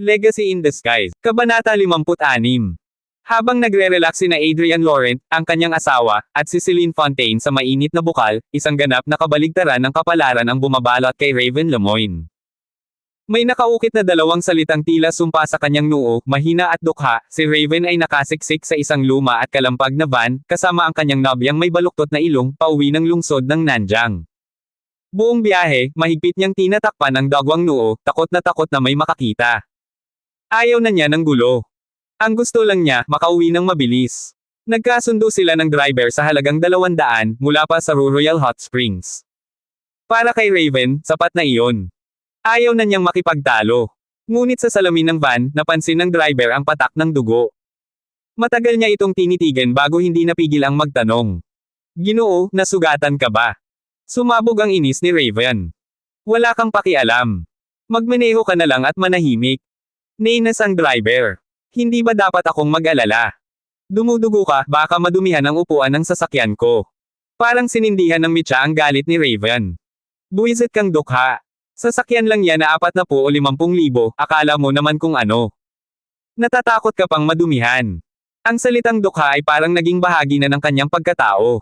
Legacy in Disguise. Kabanata 56. Habang nagre-relax sina Adrian Laurent, ang kanyang asawa, at si Celine Fontaine sa mainit na bukal, isang ganap na kabaligtaran ng kapalaran ang bumabalot kay Raven Lemoine. May nakaukit na dalawang salitang tila sumpa sa kanyang noo, mahina at dukha. Si Raven ay nakasiksik sa isang luma at kalampag na van, kasama ang kanyang nobyang may baluktot na ilong, pauwi ng lungsod ng Nanjang. Buong biyahe, mahigpit niyang tinatakpan ang dagwang noo, takot na may makakita. Ayaw na niya ng gulo. Ang gusto lang niya, makauwi ng mabilis. Nagkasundo sila ng driver sa halagang 200 mula pa sa Royal Hot Springs. Para kay Raven, sapat na iyon. Ayaw na niyang makipagtalo. Ngunit sa salamin ng van, napansin ng driver ang patak ng dugo. Matagal niya itong tinitigan bago hindi napigil ang magtanong. Ginoo, nasugatan ka ba? Sumabog ang inis ni Raven. Wala kang pakialam. Magmaneho ka na lang at manahimik. Nainas ang driver. Hindi ba dapat akong mag-alala? Dumudugo ka, baka madumihan ang upuan ng sasakyan ko. Parang sinindihan ng mitya ang galit ni Raven. Buwisit kang dukha. Sasakyan lang yan na 40 o 50,000, akala mo naman kung ano. Natatakot ka pang madumihan. Ang salitang dukha ay parang naging bahagi na ng kanyang pagkatao.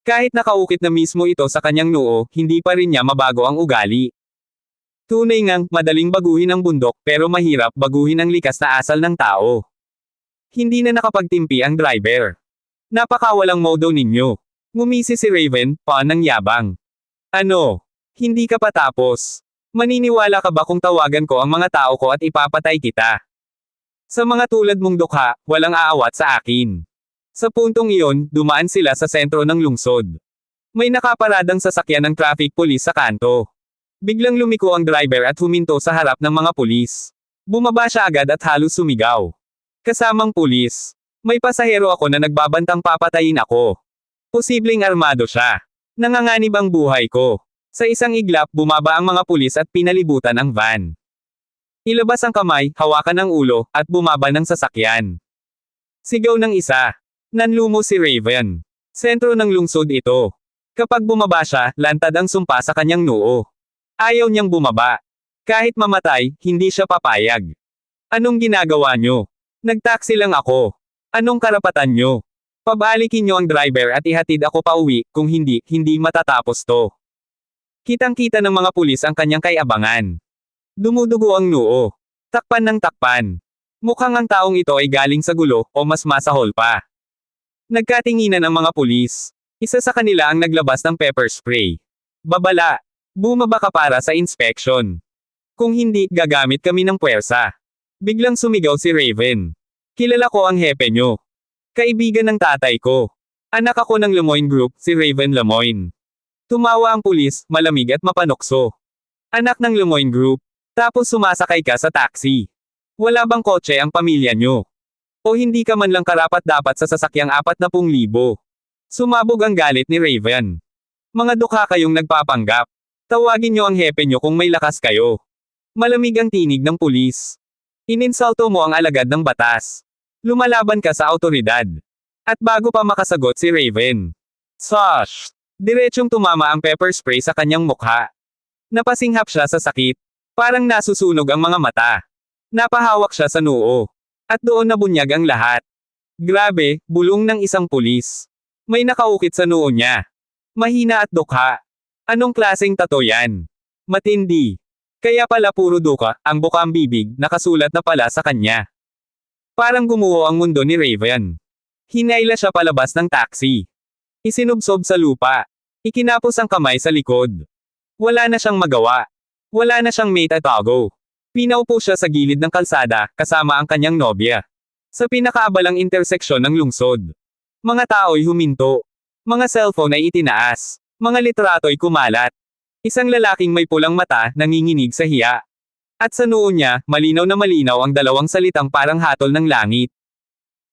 Kahit nakaukit na mismo ito sa kanyang noo, hindi pa rin niya mabago ang ugali. Tunay ngang, madaling baguhin ang bundok, pero mahirap baguhin ang likas na asal ng tao. Hindi na nakapagtimpi ang driver. Napakawalang modo ninyo. Ngumisi si Raven, ng yabang. Ano? Hindi ka pa tapos. Maniniwala ka ba kung tawagan ko ang mga tao ko at ipapatay kita? Sa mga tulad mong dukha, walang aawat sa akin. Sa puntong iyon, dumaan sila sa sentro ng lungsod. May nakaparadang sasakyan ng traffic police sa kanto. Biglang lumiko ang driver at huminto sa harap ng mga pulis. Bumaba siya agad at halos sumigaw. Kasamang pulis. May pasahero ako na nagbabantang papatayin ako. Posibleng armado siya. Nanganganib ang buhay ko. Sa isang iglap, bumaba ang mga pulis at pinalibutan ang van. Ilabas ang kamay, hawakan ang ulo, at bumaba ng sasakyan. Sigaw ng isa. Nanlumo si Raven. Sentro ng lungsod ito. Kapag bumaba siya, lantad ang sumpa sa kanyang noo. Ayaw niyang bumaba. Kahit mamatay, hindi siya papayag. Anong ginagawa niyo? Nagtaksi lang ako. Anong karapatan niyo? Pabalikin niyo ang driver at ihatid ako pauwi, kung hindi, hindi matatapos to. Kitang-kita ng mga pulis ang kanyang kaabangan. Dumudugo ang noo. Takpan ng takpan. Mukhang ang taong ito ay galing sa gulo, o mas masahol pa. Nagkatinginan ang mga pulis. Isa sa kanila ang naglabas ng pepper spray. Babala. Bumaba ka para sa inspection. Kung hindi, gagamit kami ng puwersa. Biglang sumigaw si Raven. Kilala ko ang hepe nyo. Kaibigan ng tatay ko. Anak ako ng Lemoine Group, si Raven Lemoine. Tumawa ang pulis, malamig at mapanokso. Anak ng Lemoine Group. Tapos sumasakay ka sa taxi. Wala bang kotse ang pamilya nyo? O hindi ka man lang karapat-dapat sa sasakyang 40,000? Sumabog ang galit ni Raven. Mga dukha kayong nagpapanggap. Tawagin nyo ang hepe nyo kung may lakas kayo. Malamig ang tinig ng pulis. Ininsulto mo ang alagad ng batas. Lumalaban ka sa autoridad. At bago pa makasagot si Raven. Sosh! Diretsyong tumama ang pepper spray sa kanyang mukha. Napasinghap siya sa sakit. Parang nasusunog ang mga mata. Napahawak siya sa noo. At doon nabunyag ang lahat. Grabe, bulong ng isang pulis. May nakaukit sa noo niya. Mahina at dukha. Anong klaseng tato yan? Matindi. Kaya pala puro duka, ang bukang bibig, nakasulat na pala sa kanya. Parang gumuho ang mundo ni Raven. Hinayla siya palabas ng taxi. Isinubsob sa lupa. Ikinapos ang kamay sa likod. Wala na siyang magawa. Wala na siyang mate at tago. Pinaupo siya sa gilid ng kalsada, kasama ang kanyang nobya. Sa pinakaabalang interseksyon ng lungsod. Mga tao'y huminto. Mga cellphone ay itinaas. Mga litrato'y kumalat. Isang lalaking may pulang mata, nanginginig sa hiya. At sa noo niya, malinaw na malinaw ang dalawang salitang parang hatol ng langit.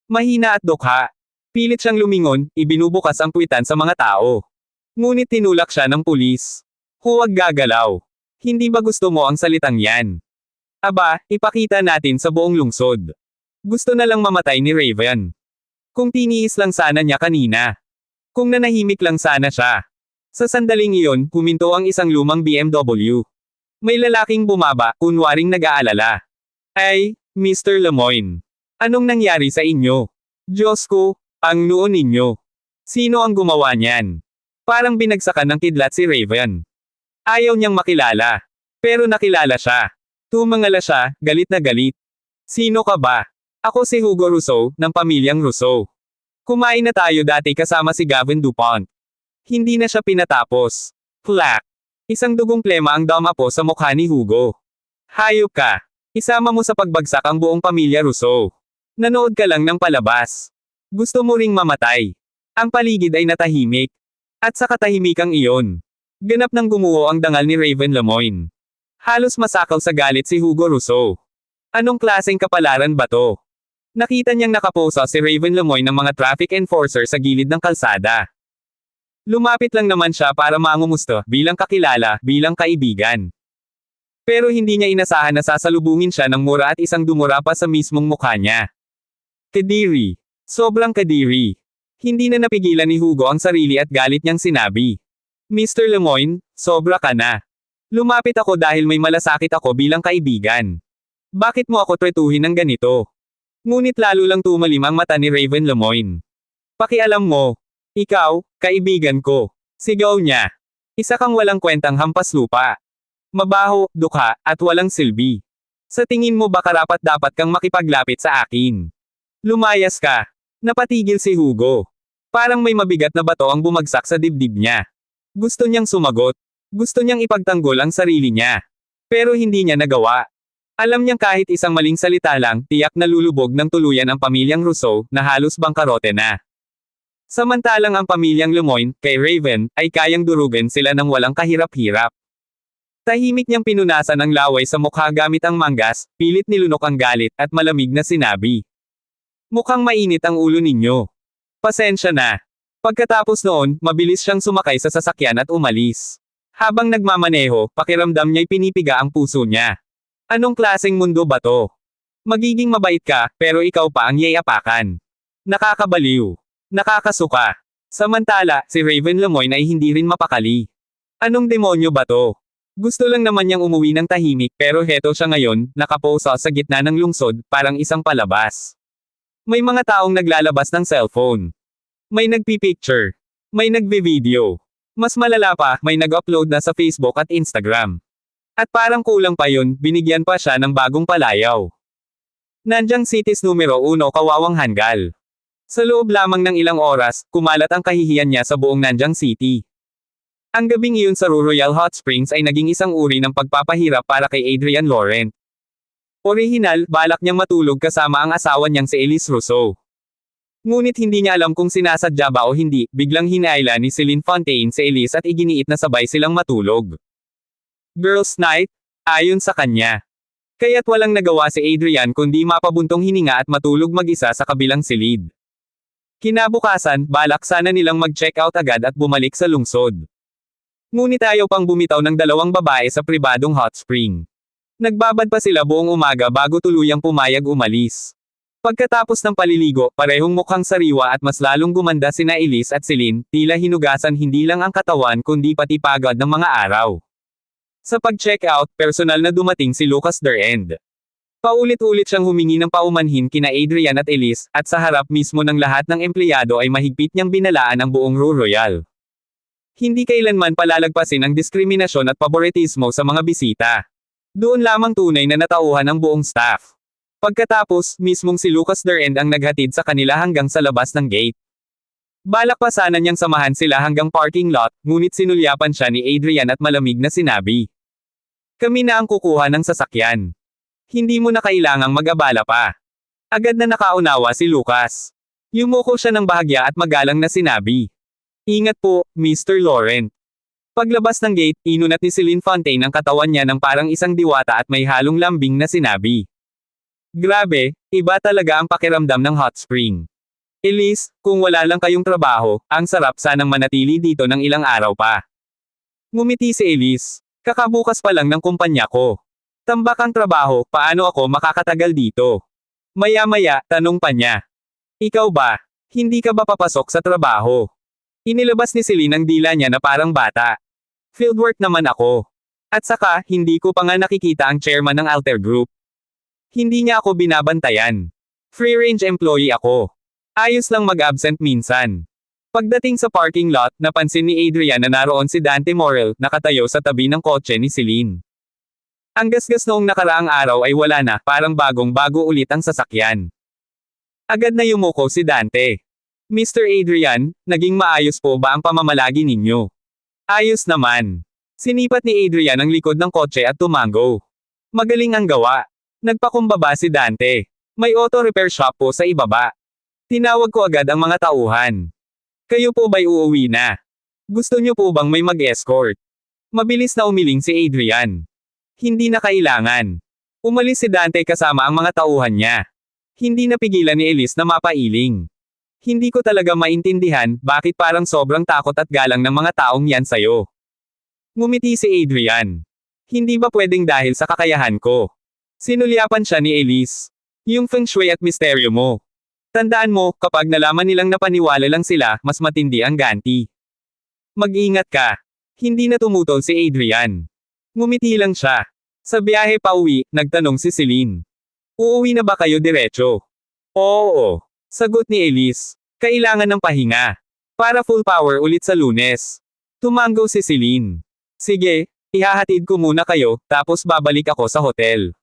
Mahina at dukha. Pilit siyang lumingon, ibinubukas ang puwitan sa mga tao. Ngunit tinulak siya ng pulis. Huwag gagalaw. Hindi ba gusto mo ang salitang yan? Aba, ipakita natin sa buong lungsod. Gusto na lang mamatay ni Raven. Kung tiniis lang sana niya kanina. Kung nanahimik lang sana siya. Sa sandaling iyon, huminto ang isang lumang BMW. May lalaking bumaba, kunwaring nag-aalala. Ay, Mr. Lemoyne. Anong nangyari sa inyo? Diyos ko, ang noo ninyo. Sino ang gumawa niyan? Parang binagsakan ng kidlat si Raven. Ayaw niyang makilala. Pero nakilala siya. Tumangala siya, galit na galit. Sino ka ba? Ako si Hugo Rousseau, ng pamilyang Rousseau. Kumain na tayo dati kasama si Gavin Dupont. Hindi na siya pinatapos. Plak! Isang dugong plema ang damapo sa mukha ni Hugo. Hayop ka! Isama mo sa pagbagsak ang buong pamilya Rousseau. Nanood ka lang ng palabas. Gusto mo ring mamatay. Ang paligid ay natahimik. At sa katahimikang iyon, ganap nang gumuho ang dangal ni Raven Lemoyne. Halos masakaw sa galit si Hugo Rousseau. Anong klaseng kapalaran ba to? Nakita niyang nakaposa si Raven Lemoyne ng mga traffic enforcer sa gilid ng kalsada. Lumapit lang naman siya para mangumusta, bilang kakilala, bilang kaibigan. Pero hindi niya inasahan na sasalubungin siya ng mura at isang dumura pa sa mismong mukha niya. Kadiri. Sobrang kadiri. Hindi na napigilan ni Hugo ang sarili at galit niyang sinabi. Mr. Lemoyne, sobra ka na. Lumapit ako dahil may malasakit ako bilang kaibigan. Bakit mo ako tretuhin ng ganito? Ngunit lalo lang tumalim ang mata ni Raven Lemoyne. Pakialam mo. Ikaw, kaibigan ko. Sigaw niya. Isa kang walang kwentang hampas lupa. Mabaho, dukha, at walang silbi. Sa tingin mo ba karapat-dapat kang makipaglapit sa akin? Lumayas ka. Napatigil si Hugo. Parang may mabigat na bato ang bumagsak sa dibdib niya. Gusto niyang sumagot. Gusto niyang ipagtanggol ang sarili niya. Pero hindi niya nagawa. Alam niyang kahit isang maling salita lang, tiyak na lulubog ng tuluyan ang pamilyang Rousseau, na halos bangkarote na. Samantalang ang pamilyang Lemoyne, kay Raven, ay kayang durugan sila ng walang kahirap-hirap. Tahimik niyang pinunasan ang laway sa mukha gamit ang manggas, pilit nilunok ang galit, at malamig na sinabi. Mukhang mainit ang ulo ninyo. Pasensya na. Pagkatapos noon, mabilis siyang sumakay sa sasakyan at umalis. Habang nagmamaneho, pakiramdam niya'y pinipiga ang puso niya. Anong klaseng mundo ba to? Magiging mabait ka, pero ikaw pa ang yayapakan. Nakakabaliw. Nakakasuka. Samantala, si Raven Lemoyne ay hindi rin mapakali. Anong demonyo ba to? Gusto lang naman niyang umuwi ng tahimik pero heto siya ngayon, nakaposa sa gitna ng lungsod, parang isang palabas. May mga taong naglalabas ng cellphone. May nagpipicture. May nagbe-video. Mas malala pa, may nag-upload na sa Facebook at Instagram. At parang kulang pa yun, binigyan pa siya ng bagong palayaw. Nanjang City's numero 1 kawawang hanggal. Sa loob lamang ng ilang oras, kumalat ang kahihiyan niya sa buong Nanjang City. Ang gabing iyon sa Royal Hot Springs ay naging isang uri ng pagpapahirap para kay Adrian Laurent. Orihinal, balak niyang matulog kasama ang asawa niyang si Elise Rousseau. Ngunit hindi niya alam kung sinasadya ba o hindi, biglang hinaila ni Celine Fontaine si Elise at iginiit na sabay silang matulog. Girls' night? Ayon sa kanya. Kaya't walang nagawa si Adrian kundi mapabuntong hininga at matulog mag-isa sa kabilang silid. Kinabukasan, balak sana nilang mag-check out agad at bumalik sa lungsod. Ngunit ayaw pang bumitaw ng dalawang babae sa pribadong hot spring. Nagbabad pa sila buong umaga bago tuluyang pumayag umalis. Pagkatapos ng paliligo, parehong mukhang sariwa at mas lalong gumanda sina Elise at Celine, tila hinugasan hindi lang ang katawan kundi pati pagod ng mga araw. Sa pag-check out, personal na dumating si Lucas Durand. Paulit-ulit siyang humingi ng paumanhin kina Adrian at Elise, at sa harap mismo ng lahat ng empleyado ay mahigpit niyang binalaan ang buong Royal. Hindi kailanman palalagpasin ang diskriminasyon at paboritismo sa mga bisita. Doon lamang tunay na natauhan ang buong staff. Pagkatapos, mismong si Lucas Durand ang naghatid sa kanila hanggang sa labas ng gate. Balak pa sana niyang samahan sila hanggang parking lot, ngunit sinulyapan siya ni Adrian at malamig na sinabi. Kami na ang kukuha ng sasakyan. Hindi mo na kailangang mag-abala pa. Agad na nakaunawa si Lucas. Yumuko siya ng bahagya at magalang na sinabi. Ingat po, Mr. Laurent. Paglabas ng gate, inunat ni Celine Fontaine ang katawan niya ng parang isang diwata at may halong lambing na sinabi. Grabe, iba talaga ang pakiramdam ng hot spring. Elise, kung wala lang kayong trabaho, ang sarap sanang manatili dito ng ilang araw pa. Ngumiti si Elise. Kakabukas pa lang ng kumpanya ko. Tambak ang trabaho, paano ako makakatagal dito? Maya-maya, tanong pa niya. Ikaw ba? Hindi ka ba papasok sa trabaho? Inilabas ni Celine ang dila niya na parang bata. Fieldwork naman ako. At saka, hindi ko pa nga nakikita ang chairman ng Alter Group. Hindi niya ako binabantayan. Free-range employee ako. Ayos lang mag-absent minsan. Pagdating sa parking lot, napansin ni Adrian na naroon si Dante Morel, nakatayo sa tabi ng kotse ni Celine. Ang gasgas noong nakaraang araw ay wala na, parang bagong-bago ulit ang sasakyan. Agad na yumuko si Dante. Mr. Adrian, naging maayos po ba ang pamamalagi ninyo? Ayos naman. Sinipat ni Adrian ang likod ng kotse at tumango. Magaling ang gawa. Nagpakumbaba si Dante. May auto repair shop po sa ibaba. Tinawag ko agad ang mga tauhan. Kayo po ba'y uuwi na? Gusto niyo po bang may mag-escort? Mabilis na umiling si Adrian. Hindi na kailangan. Umalis si Dante kasama ang mga tauhan niya. Hindi napigilan ni Elise na mapailing. Hindi ko talaga maintindihan bakit parang sobrang takot at galang ng mga taong yan sayo. Ngumiti si Adrian. Hindi ba pwedeng dahil sa kakayahan ko? Sinulyapan siya ni Elise. Yung feng shui at misteryo mo. Tandaan mo, kapag nalaman nilang napaniwala lang sila, mas matindi ang ganti. Mag-ingat ka. Hindi na tumutol si Adrian. Ngumiti lang siya. Sa biyahe pa uwi, nagtanong si Celine. Uuwi na ba kayo diretso? Oo. Sagot ni Elise. Kailangan ng pahinga. Para full power ulit sa Lunes. Tumango si Celine. Sige, ihahatid ko muna kayo, tapos babalik ako sa hotel.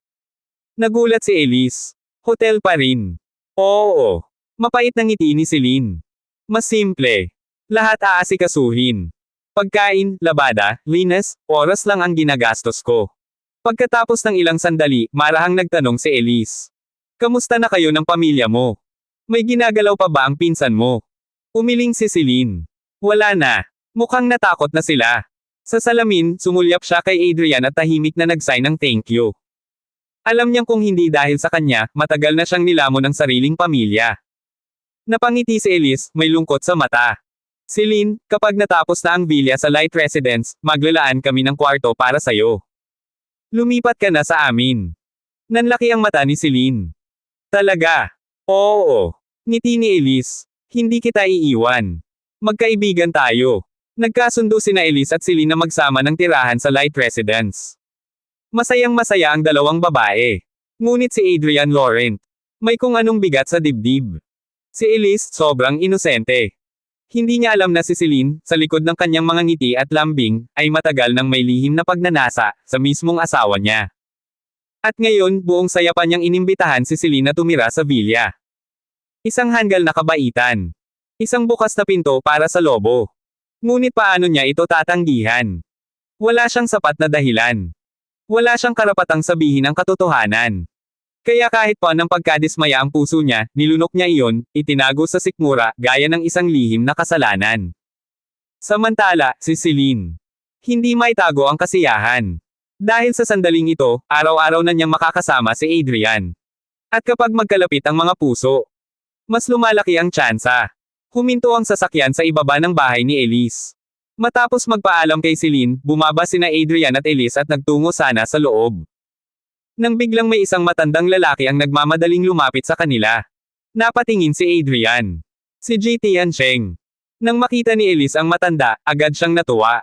Nagulat si Elise. Hotel pa rin. Oo. Mapait ng ngiti ni Celine. Mas simple. Lahat aasikasuhin. Pagkain, labada, linas, oras lang ang ginagastos ko. Pagkatapos ng ilang sandali, marahang nagtanong si Elise. Kamusta na kayo ng pamilya mo? May ginagalaw pa ba ang pinsan mo? Umiling si Celine. Wala na. Mukhang natakot na sila. Sa salamin, sumulyap siya kay Adrian at tahimik na nag-sign ng thank you. Alam niyang kung hindi dahil sa kanya, matagal na siyang nilamon ng sariling pamilya. Napangiti si Elise, may lungkot sa mata. Celine, kapag natapos na ang villa sa Light Residence, maglalaan kami ng kwarto para sayo. Lumipat ka na sa amin. Nanlaki ang mata ni Celine. Talaga? Oo. Ngiti ni Elise. Hindi kita iiwan. Magkaibigan tayo. Nagkasundo sina Elise at Celine na magsama ng tirahan sa Light Residence. Masayang-masaya ang dalawang babae. Ngunit si Adrian Laurent, may kung anong bigat sa dibdib. Si Elise, sobrang inosente. Hindi niya alam na si Celine, sa likod ng kanyang mga ngiti at lambing, ay matagal nang may lihim na pagnanasa, sa mismong asawa niya. At ngayon, buong saya pa niyang inimbitahan si Celine na tumira sa villa. Isang hanggal na kabaitan. Isang bukas na pinto para sa lobo. Ngunit paano niya ito tatanggihan? Wala siyang sapat na dahilan. Wala siyang karapatang sabihin ang katotohanan. Kaya kahit pa ng pagkadismaya ang puso niya, nilunok niya iyon, itinago sa sikmura, gaya ng isang lihim na kasalanan. Samantala, si Celine. Hindi maitago ang kasiyahan. Dahil sa sandaling ito, araw-araw na niyang makakasama si Adrian. At kapag magkalapit ang mga puso, mas lumalaki ang tsansa. Huminto ang sasakyan sa ibaba ng bahay ni Elise. Matapos magpaalam kay Celine, bumaba sina Adrian at Elise at nagtungo sana sa loob. Nang biglang may isang matandang lalaki ang nagmamadaling lumapit sa kanila. Napatingin si Adrian. Si Ji Tiancheng. Nang makita ni Elise ang matanda, agad siyang natuwa.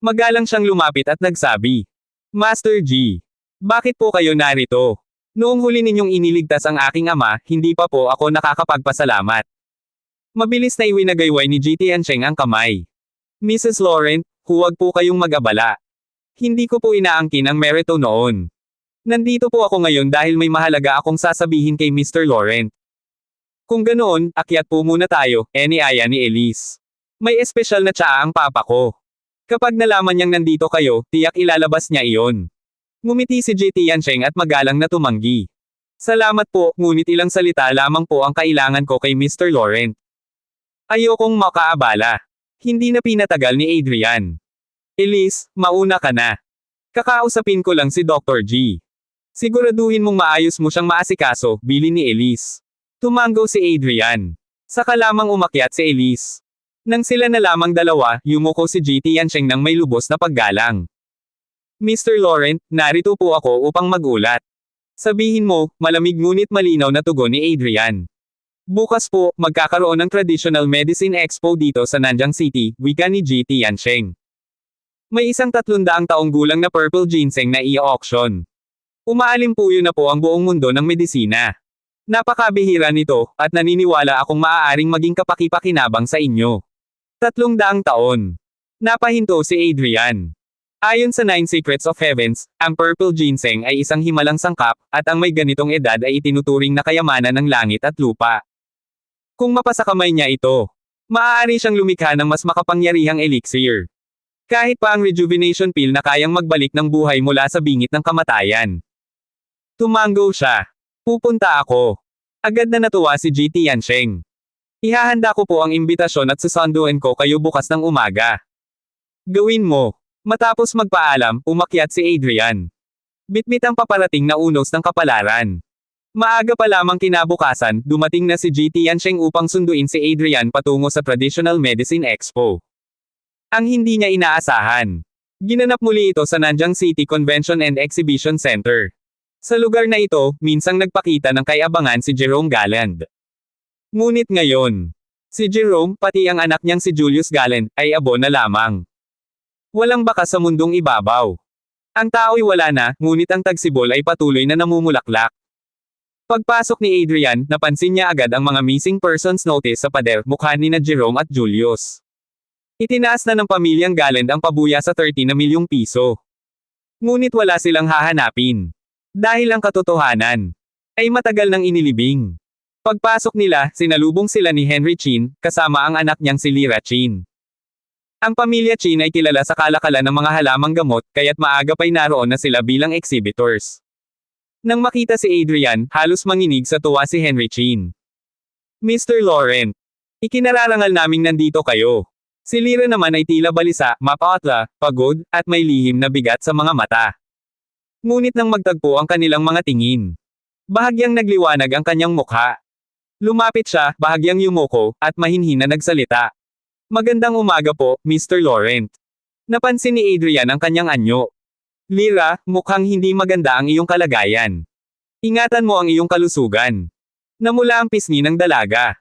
Magalang siyang lumapit at nagsabi. Master Ji, bakit po kayo narito? Noong huli ninyong iniligtas ang aking ama, hindi pa po ako nakakapagpasalamat. Mabilis na iwinagayway ni Ji Tiancheng ang kamay. Mrs. Laurent, huwag po kayong mag-abala. Hindi ko po inaangkin ang merito noon. Nandito po ako ngayon dahil may mahalaga akong sasabihin kay Mr. Laurent. Kung ganoon, akyat po muna tayo, iniaya ni Elise. May espesyal na tsaa ang papa ko. Kapag nalaman niyang nandito kayo, tiyak ilalabas niya iyon. Ngumiti si Ji Tiancheng at magalang na tumanggi. Salamat po, ngunit ilang salita lamang po ang kailangan ko kay Mr. Laurent. Ayokong makaabala. Hindi na pinatagal ni Adrian. Elise, mauna ka na. Kakausapin ko lang si Dr. G. Siguraduhin mong maayos mo siyang maasikaso, bilin ni Elise. Tumango si Adrian. Saka lamang umakyat si Elise. Nang sila na lamang dalawa, yumuko si Ji Tiancheng ng may lubos na paggalang. Mr. Laurent, narito po ako upang magulat. Sabihin mo, malamig ngunit malinaw na tugon ni Adrian. Bukas po, magkakaroon ng Traditional Medicine Expo dito sa Nanjing City, wika ni Ji Tiancheng. May isang 300 taong gulang na purple ginseng na i-auction. Umaalimpuyo na po ang buong mundo ng medisina. Napakabihira nito, at naniniwala akong maaaring maging kapaki-pakinabang sa inyo. 300 taon. Napahinto si Adrian. Ayon sa 9 Secrets of Heavens, ang purple ginseng ay isang himalang sangkap, at ang may ganitong edad ay itinuturing na kayamanan ng langit at lupa. Kung mapasa kamay niya ito, maaari siyang lumikha ng mas makapangyarihang elixir. Kahit pa ang rejuvenation pill na kayang magbalik ng buhay mula sa bingit ng kamatayan. Tumango siya. Pupunta ako. Agad na natuwa si GT Yansheng. Ihahanda ko po ang imbitasyon at susunduin ko kayo bukas ng umaga. Gawin mo. Matapos magpaalam, umakyat si Adrian. Bitbit ang paparating na unos ng kapalaran. Maaga pa lamang kinabukasan, dumating na si GT Yansheng upang sunduin si Adrian patungo sa Traditional Medicine Expo. Ang hindi niya inaasahan. Ginanap muli ito sa Nanjing City Convention and Exhibition Center. Sa lugar na ito, minsang nagpakita ng kay-abangan si Jerome Galland. Ngunit ngayon, si Jerome, pati ang anak niyang si Julius Galland, ay abo na lamang. Walang bakas sa mundong ibabaw. Ang tao'y wala na, ngunit ang tagsibol ay patuloy na namumulaklak. Pagpasok ni Adrian, napansin niya agad ang mga missing persons notice sa pader, mukha ni na Jerome at Julius. Itinaas na ng pamilyang Galland ang pabuya sa 30 na milyong piso. Ngunit wala silang hahanapin. Dahil ang katotohanan ay matagal nang inilibing. Pagpasok nila, sinalubong sila ni Henry Chin, kasama ang anak niyang si Lyra Chin. Ang pamilya Chin ay kilala sa kalakalan ng mga halamang gamot, kaya't maaga pa'y naroon na sila bilang exhibitors. Nang makita si Adrian, halos manginig sa tuwa si Henry Chin. Mr. Laurent, ikinararangal naming nandito kayo. Si Lyra naman ay tila balisa, mapatla, pagod, at may lihim na bigat sa mga mata. Ngunit nang magtagpo ang kanilang mga tingin, bahagyang nagliwanag ang kanyang mukha. Lumapit siya, bahagyang yumuko, at mahinhin na nagsalita. Magandang umaga po, Mr. Laurent. Napansin ni Adrian ang kanyang anyo. Lyra, mukhang hindi maganda ang iyong kalagayan. Ingatan mo ang iyong kalusugan. Namula ang pisngi ng dalaga.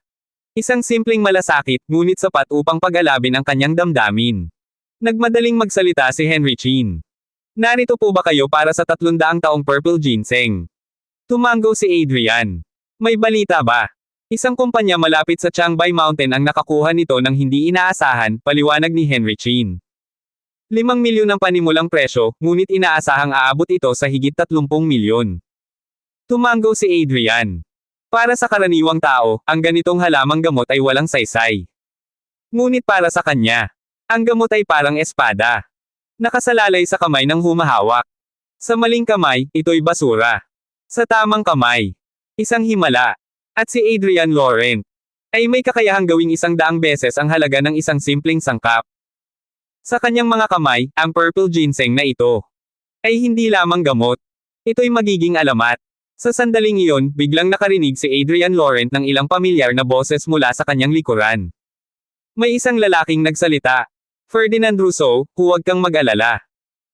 Isang simpleng malasakit, ngunit sapat upang pag-alabin ang kanyang damdamin. Nagmadaling magsalita si Henry Chin. Narito po ba kayo para sa 300 taong purple ginseng? Tumango si Adrian. May balita ba? Isang kumpanya malapit sa Changbai Mountain ang nakakuha nito ng hindi inaasahan, paliwanag ni Henry Chin. 5 milyon ang panimulang presyo, ngunit inaasahang aabot ito sa higit 30 milyon. Tumango si Adrian. Para sa karaniwang tao, ang ganitong halamang gamot ay walang saysay. Ngunit para sa kanya, ang gamot ay parang espada. Nakasalalay sa kamay ng humahawak. Sa maling kamay, ito'y basura. Sa tamang kamay, isang himala. At si Adrian Laurent ay may kakayahang gawing 100 beses ang halaga ng isang simpleng sangkap. Sa kanyang mga kamay, ang purple ginseng na ito ay hindi lamang gamot. Ito'y magiging alamat. Sa sandaling iyon, biglang nakarinig si Adrian Laurent ng ilang pamilyar na boses mula sa kanyang likuran. May isang lalaking nagsalita. Ferdinand Rousseau, huwag kang mag-alala.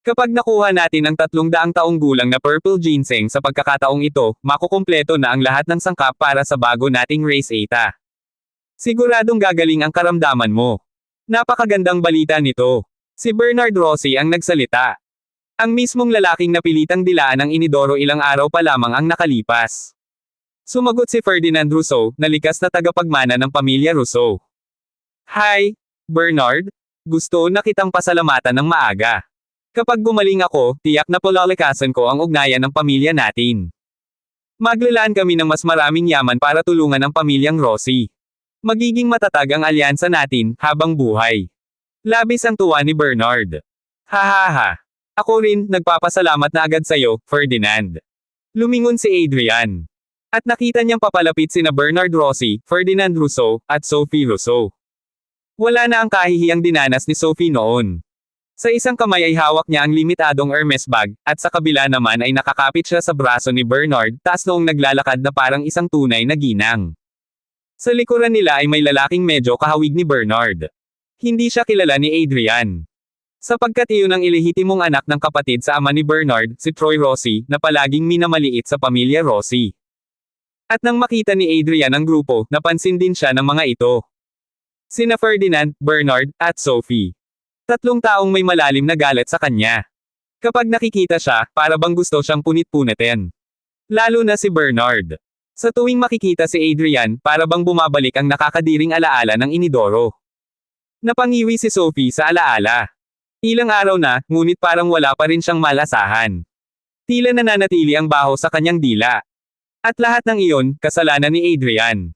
Kapag nakuha natin ang 300 taong gulang na purple ginseng sa pagkakataong ito, makukumpleto na ang lahat ng sangkap para sa bago nating race ETA. Siguradong gagaling ang karamdaman mo. Napakagandang balita nito. Si Bernard Rossi ang nagsalita. Ang mismong lalaking napilitang dilaan ng inidoro ilang araw pa lamang ang nakalipas. Sumagot si Ferdinand Rousseau, na likas na tagapagmana ng pamilya Rousseau. Hi, Bernard. Gusto na kitang pasalamatan ng maaga. Kapag gumaling ako, tiyak na palalakasan ko ang ugnayan ng pamilya natin. Maglalaan kami ng mas maraming yaman para tulungan ang pamilyang Rossi. Magiging matatag ang alyansa natin, habang buhay. Labis ang tuwa ni Bernard. Hahaha. Ako rin, nagpapasalamat na agad sa'yo, Ferdinand. Lumingon si Adrian. At nakita niyang papalapit sina Bernard Rossi, Ferdinand Rousseau, at Sophie Rousseau. Wala na ang kahihiyang dinanas ni Sophie noon. Sa isang kamay ay hawak niya ang limitadong Hermes bag, at sa kabila naman ay nakakapit siya sa braso ni Bernard, taas noong naglalakad na parang isang tunay na ginang. Sa likuran nila ay may lalaking medyo kahawig ni Bernard. Hindi siya kilala ni Adrian. Sapagkat iyon ang ilehitimong anak ng kapatid sa ama ni Bernard, si Troy Rossi, na palaging minamaliit sa pamilya Rossi. At nang makita ni Adrian ang grupo, napansin din siya ng mga ito. Sina Ferdinand, Bernard, at Sophie. 3 taong may malalim na galit sa kanya. Kapag nakikita siya, para bang gusto siyang punit-punitin. Lalo na si Bernard. Sa tuwing makikita si Adrian, para bang bumabalik ang nakakadiring alaala ng inidoro. Napangiwi si Sophie sa alaala. Ilang araw na, ngunit parang wala pa rin siyang malasahan. Tila nananatili ang baho sa kanyang dila. At lahat ng iyon, kasalanan ni Adrian.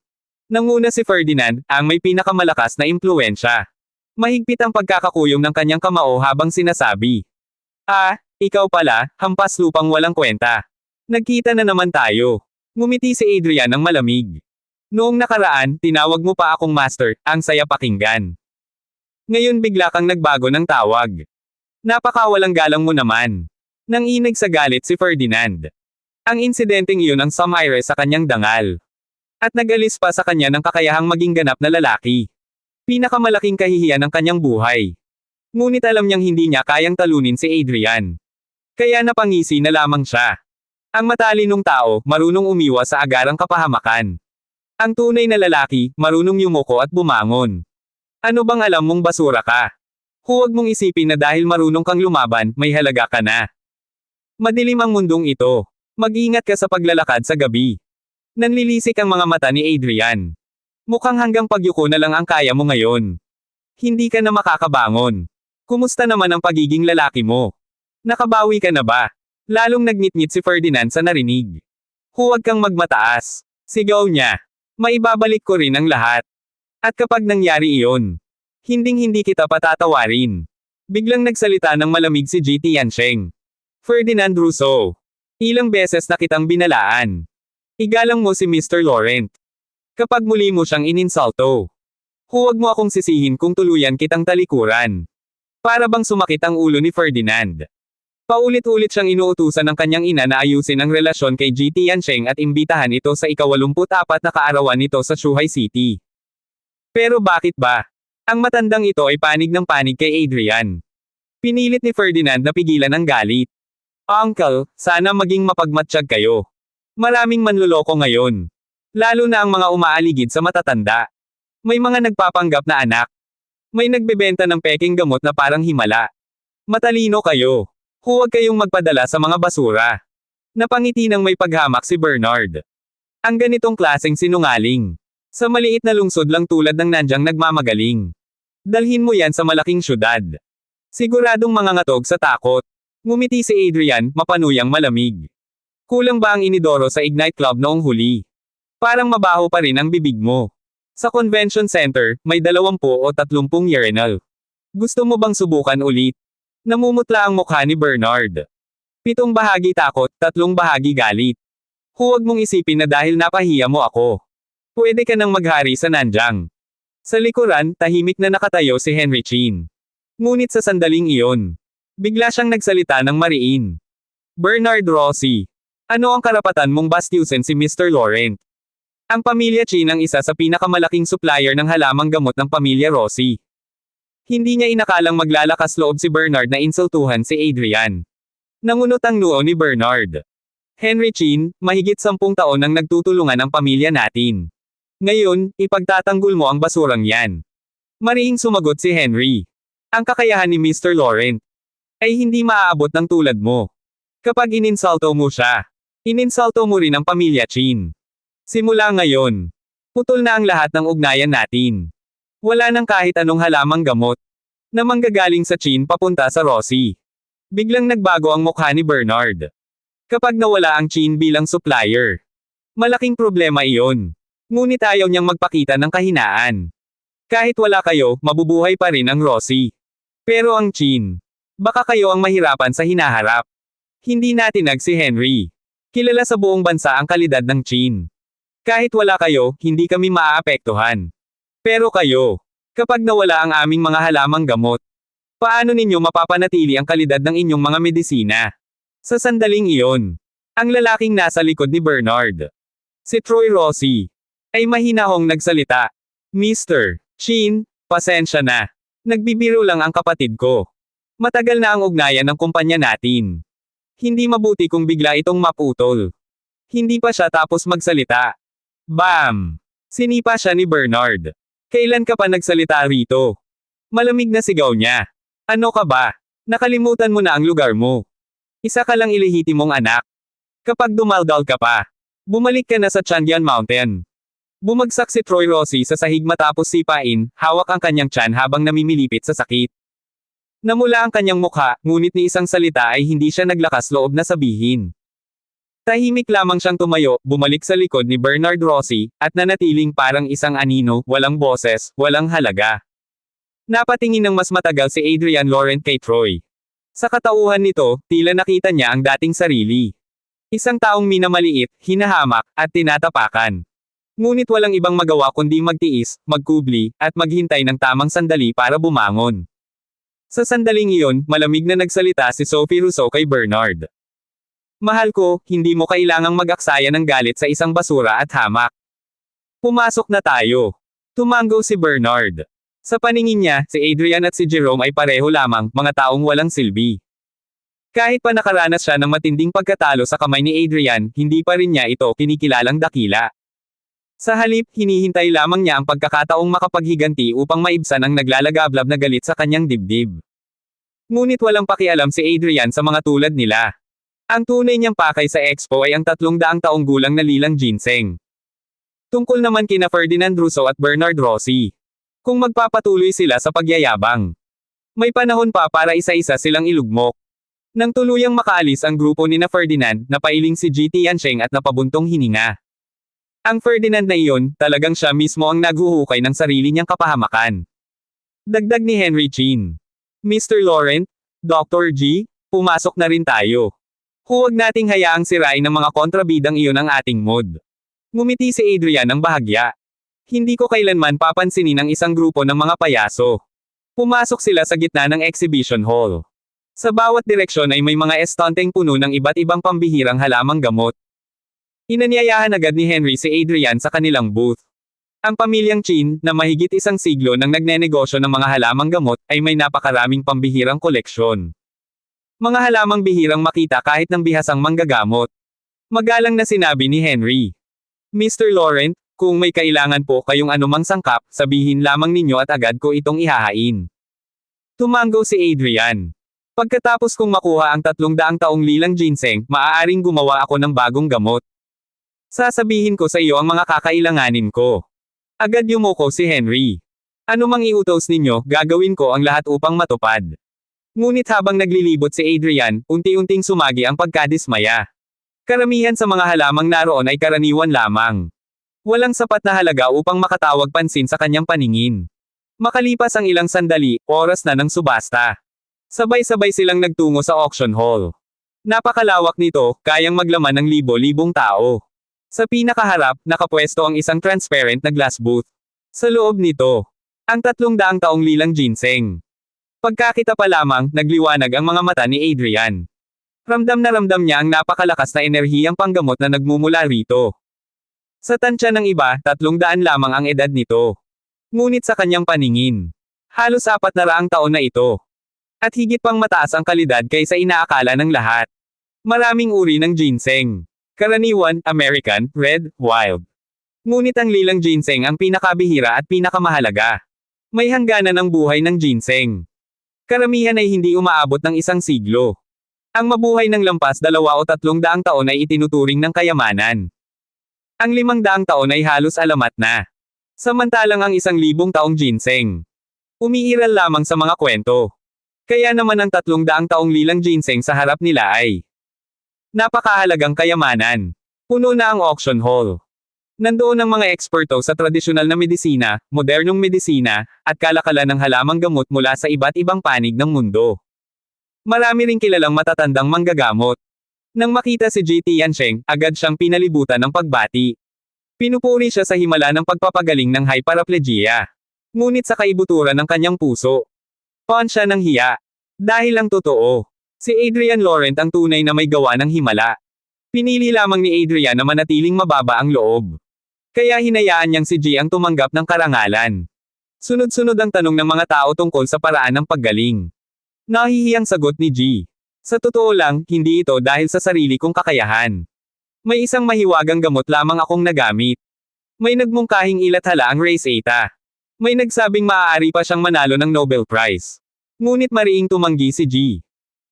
Nanguna si Ferdinand, ang may pinakamalakas na impluwensya. Mahigpit ang pagkakakuyom ng kanyang kamao habang sinasabi. Ah, ikaw pala, hampas lupang walang kwenta. Nagkita na naman tayo. Ngumiti si Adrian ng malamig. Noong nakaraan, tinawag mo pa akong master, ang saya pakinggan. Ngayon bigla kang nagbago ng tawag. Napakawalang galang mo naman. Nanginig sa galit si Ferdinand. Ang insidenteng iyon ang sumire sa kanyang dangal. At nag-alis pa sa kanya ng kakayahang maging ganap na lalaki. Pinakamalaking kahihiyan ng kanyang buhay. Ngunit alam niyang hindi niya kayang talunin si Adrian. Kaya napangisi na lamang siya. Ang matalinong tao, marunong umiwas sa agarang kapahamakan. Ang tunay na lalaki, marunong yumuko at bumangon. Ano bang alam mong basura ka? Huwag mong isipin na dahil marunong kang lumaban, may halaga ka na. Madilim ang mundong ito. Mag-ingat ka sa paglalakad sa gabi. Nanlilisik ang mga mata ni Adrian. Mukhang hanggang pagyuko na lang ang kaya mo ngayon. Hindi ka na makakabangon. Kumusta naman ang pagiging lalaki mo? Nakabawi ka na ba? Lalong nagnitngit si Ferdinand sa narinig. Huwag kang magmataas. Sigaw niya. Maibabalik ko rin ang lahat. At kapag nangyari iyon, hinding-hindi kita patatawarin. Biglang nagsalita ng malamig si GT Yansheng. Ferdinand Rousseau. Ilang beses na kitang binalaan. Igalang mo si Mr. Laurent. Kapag muli mo siyang ininsulto. Huwag mo akong sisihin kung tuluyan kitang talikuran. Para bang sumakit ang ulo ni Ferdinand. Paulit-ulit siyang inuutusan ng kanyang ina na ayusin ang relasyon kay GT Yansheng at imbitahan ito sa ika-84 na kaarawan nito sa Shuhai City. Pero bakit ba? Ang matandang ito ay panig ng panig kay Adrian. Pinilit ni Ferdinand na pigilan ang galit. Uncle, sana maging mapagmatsyag kayo. Maraming manluloko ngayon. Lalo na ang mga umaaligid sa matatanda. May mga nagpapanggap na anak. May nagbebenta ng peking gamot na parang himala. Matalino kayo. Huwag kayong magpadala sa mga basura. Napangiti ng may paghamak si Bernard. Ang ganitong klaseng sinungaling. Sa maliit na lungsod lang tulad ng Nanjang nagmamagaling. Dalhin mo yan sa malaking syudad. Siguradong mangangatog sa takot. Ngumiti si Adrian, mapanuyang malamig. Kulang ba ang inidoro sa Ignite Club noong huli? Parang mabaho pa rin ang bibig mo. Sa convention center, may 20 o 30 urinal. Gusto mo bang subukan ulit? Namumutla ang mukha ni Bernard. 7 bahagi takot, 3 bahagi galit. Huwag mong isipin na dahil napahiya mo ako. Pwede ka nang maghari sa Nanjang. Sa likuran, tahimik na nakatayo si Henry Chin. Ngunit sa sandaling iyon, bigla siyang nagsalita ng mariin. Bernard Rossi. Ano ang karapatan mong bastyusin si Mr. Laurent? Ang pamilya Chin ang isa sa pinakamalaking supplier ng halamang gamot ng pamilya Rossi. Hindi niya inakalang maglalakas loob si Bernard na insultuhan si Adrian. Nangunot ang noo ni Bernard. Henry Chin, mahigit 10 taon nang nagtutulungan ang pamilya natin. Ngayon, ipagtatanggol mo ang basurang yan. Mariing sumagot si Henry. Ang kakayahan ni Mr. Laurent ay hindi maaabot ng tulad mo. Kapag ininsulto mo siya, ininsulto mo rin ang pamilya Chin. Simula ngayon, putol na ang lahat ng ugnayan natin. Wala nang kahit anong halamang gamot na manggagaling sa Chin papunta sa Rossi. Biglang nagbago ang mukha ni Bernard. Kapag nawala ang Chin bilang supplier, malaking problema iyon. Ngunit ayaw niyang magpakita ng kahinaan. Kahit wala kayo, mabubuhay pa rin ang Rossi. Pero ang Chin, baka kayo ang mahirapan sa hinaharap. Hindi natinag si Henry. Kilala sa buong bansa ang kalidad ng Chin. Kahit wala kayo, hindi kami maaapektuhan. Pero kayo, kapag nawala ang aming mga halamang gamot, paano ninyo mapapanatili ang kalidad ng inyong mga medisina? Sa sandaling iyon, ang lalaking nasa likod ni Bernard, si Troy Rossi, ay mahinahong nagsalita. Mr. Chin, pasensya na. Nagbibiro lang ang kapatid ko. Matagal na ang ugnayan ng kumpanya natin. Hindi mabuti kung bigla itong maputol. Hindi pa siya tapos magsalita. Bam! Sinipa siya ni Bernard. Kailan ka pa nagsalita rito? Malamig na sigaw niya. Ano ka ba? Nakalimutan mo na ang lugar mo. Isa ka lang ilihitimong anak. Kapag dumaldal ka pa, bumalik ka na sa Changyan Mountain. Bumagsak si Troy Rossi sa sahig matapos sipain, hawak ang kanyang tiyan habang namimilipit sa sakit. Namula ang kanyang mukha, ngunit ni isang salita ay hindi siya naglakas loob na sabihin. Tahimik lamang siyang tumayo, bumalik sa likod ni Bernard Rossi, at nanatiling parang isang anino, walang boses, walang halaga. Napatingin ng mas matagal si Adrian Laurent kay Troy. Sa katauhan nito, tila nakita niya ang dating sarili. Isang taong minamaliit, hinahamak, at tinatapakan. Ngunit walang ibang magawa kundi magtiis, magkubli, at maghintay ng tamang sandali para bumangon. Sa sandaling iyon, malamig na nagsalita si Sophie Rousseau kay Bernard. Mahal ko, hindi mo kailangang mag-aksaya ng galit sa isang basura at hamak. Pumasok na tayo. Tumango si Bernard. Sa paningin niya, si Adrian at si Jerome ay pareho lamang, mga taong walang silbi. Kahit pa nakaranas siya ng matinding pagkatalo sa kamay ni Adrian, hindi pa rin niya ito kinikilalang dakila. Sa halip, hinihintay lamang niya ang pagkakataong makapaghiganti upang maibsan ang naglalagablab na galit sa kanyang dibdib. Ngunit walang pakialam si Adrian sa mga tulad nila. Ang tunay niyang pakay sa expo ay ang 300 taong gulang na Lilang Ginseng. Tungkol naman kina Ferdinand Rousseau at Bernard Rossi. Kung magpapatuloy sila sa pagyayabang, may panahon pa para isa-isa silang ilugmok. Nang tuluyang makaalis ang grupo ni na Ferdinand, napailing si G. Tiancheng at napabuntong hininga. Ang Ferdinand na iyon, talagang siya mismo ang naghuhukay ng sarili niyang kapahamakan. Dagdag ni Henry Chin. Mr. Laurent, Dr. G, pumasok na rin tayo. Huwag nating hayaang sirain ng mga kontrabidang iyon ang ating mood. Ngumiti si Adrian ng bahagya. Hindi ko kailanman papansinin ang isang grupo ng mga payaso. Pumasok sila sa gitna ng exhibition hall. Sa bawat direksyon ay may mga estanteng puno ng iba't ibang pambihirang halamang gamot. Inanyayahan agad ni Henry si Adrian sa kanilang booth. Ang pamilyang Chin, na mahigit isang siglo nang nagnenegosyo ng mga halamang gamot, ay may napakaraming pambihirang koleksyon. Mga halamang bihirang makita kahit ng bihasang manggagamot. Magalang na sinabi ni Henry. Mr. Laurent, kung may kailangan po kayong anumang sangkap, sabihin lamang ninyo at agad ko itong ihahain. Tumango si Adrian. Pagkatapos kong makuha ang 300 taong Lilang Ginseng, maaaring gumawa ako ng bagong gamot. Sasabihin ko sa iyo ang mga kakailanganin ko. Agad yumuko si Henry. Ano mang iutos ninyo, gagawin ko ang lahat upang matupad. Ngunit habang naglilibot si Adrian, unti-unting sumagi ang pagkadismaya. Karamihan sa mga halamang naroon ay karaniwan lamang. Walang sapat na halaga upang makatawag pansin sa kanyang paningin. Makalipas ang ilang sandali, oras na ng subasta. Sabay-sabay silang nagtungo sa auction hall. Napakalawak nito, kayang maglaman ng libo-libong tao. Sa pinakaharap, nakapwesto ang isang transparent na glass booth. Sa loob nito, ang 300 taong Lilang Ginseng. Pagkakita pa lamang, nagliwanag ang mga mata ni Adrian. Ramdam na ramdam niya ang napakalakas na enerhiyang panggamot na nagmumula rito. Sa tansya ng iba, 300 lamang ang edad nito. Ngunit sa kanyang paningin, halos 400 taon na ito. At higit pang mataas ang kalidad kaysa inaakala ng lahat. Maraming uri ng ginseng. Karaniwan, American, Red, Wild. Ngunit ang Lilang Ginseng ang pinakabihira at pinakamahalaga. May hangganan ng buhay ng ginseng. Karamihan ay hindi umaabot ng isang siglo. Ang mabuhay ng lampas 2 o 300 taon ay itinuturing ng kayamanan. Ang 500 taon ay halos alamat na. Samantalang ang 1,000 taong ginseng, umiiral lamang sa mga kwento. Kaya naman ang 300 taong Lilang Ginseng sa harap nila ay napakahalagang kayamanan. Puno na ang auction hall. Nandoon ang mga eksperto sa tradisyonal na medisina, modernong medisina, at kalakalan ng halamang gamot mula sa iba't ibang panig ng mundo. Marami ring kilalang matatandang manggagamot. Nang makita si G. Tiancheng, agad siyang pinalibutan ng pagbati. Pinupuri siya sa himala ng pagpapagaling ng hyperaplegia. Ngunit sa kaibuturan ng kanyang puso, paon siya ng hiya. Dahil ang totoo, si Adrian Laurent ang tunay na may gawa ng himala. Pinili lamang ni Adrian na manatiling mababa ang loob. Kaya hinayaan niyang si G ang tumanggap ng karangalan. Sunod-sunod ang tanong ng mga tao tungkol sa paraan ng paggaling. Nahihiyang sagot ni G. Sa totoo lang, hindi ito dahil sa sarili kong kakayahan. May isang mahiwagang gamot lamang akong nagamit. May nagmungkahing ilathala ang Race Eta. May nagsabing maaari pa siyang manalo ng Nobel Prize. Ngunit mariing tumanggi si G.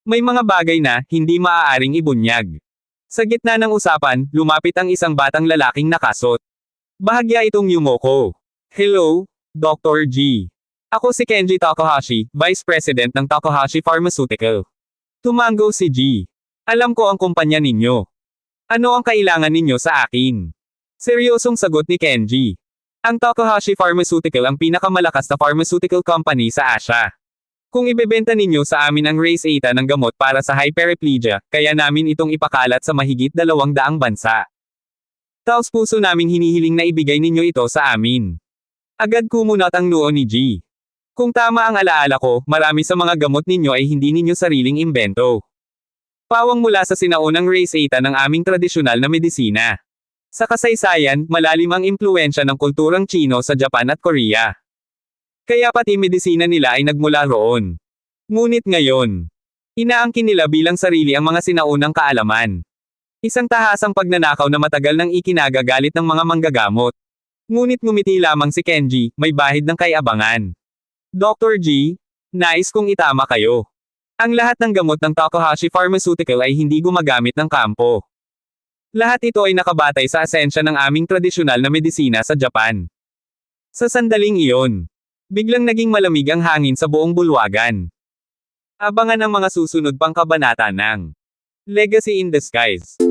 May mga bagay na, hindi maaaring ibunyag. Sa gitna ng usapan, lumapit ang isang batang lalaking nakasot. Bahagya itong Yumoko. Hello, Dr. G. Ako si Kenji Takahashi, Vice President ng Takahashi Pharmaceutical. Tumango si G. Alam ko ang kumpanya ninyo. Ano ang kailangan ninyo sa akin? Seryosong sagot ni Kenji. Ang Takahashi Pharmaceutical ang pinakamalakas na pharmaceutical company sa Asia. Kung ibebenta ninyo sa amin ang Race 8 ng gamot para sa hypereplegia, kaya namin itong ipakalat sa mahigit 200 bansa. Taos puso naming hinihiling na ibigay ninyo ito sa amin. Agad kumunat ang noo ni G. Kung tama ang alaala ko, marami sa mga gamot ninyo ay hindi ninyo sariling imbento. Pawang mula sa sinaunang Race 8 ng aming tradisyonal na medisina. Sa kasaysayan, malalim ang impluensya ng kulturang Chino sa Japan at Korea. Kaya pati medisina nila ay nagmula roon. Ngunit ngayon, inaangkin nila bilang sarili ang mga sinaunang kaalaman. Isang tahasang pagnanakaw na matagal nang ikinagagalit ng mga manggagamot. Ngunit ngumiti lamang si Kenji, may bahid ng kay-abangan. Dr. G, nais kong itama kayo. Ang lahat ng gamot ng Takahashi Pharmaceutical ay hindi gumagamit ng kampo. Lahat ito ay nakabatay sa asensya ng aming tradisyonal na medisina sa Japan. Sa sandaling iyon, biglang naging malamig ang hangin sa buong bulwagan. Abangan ang mga susunod pang kabanata ng Legacy in Disguise.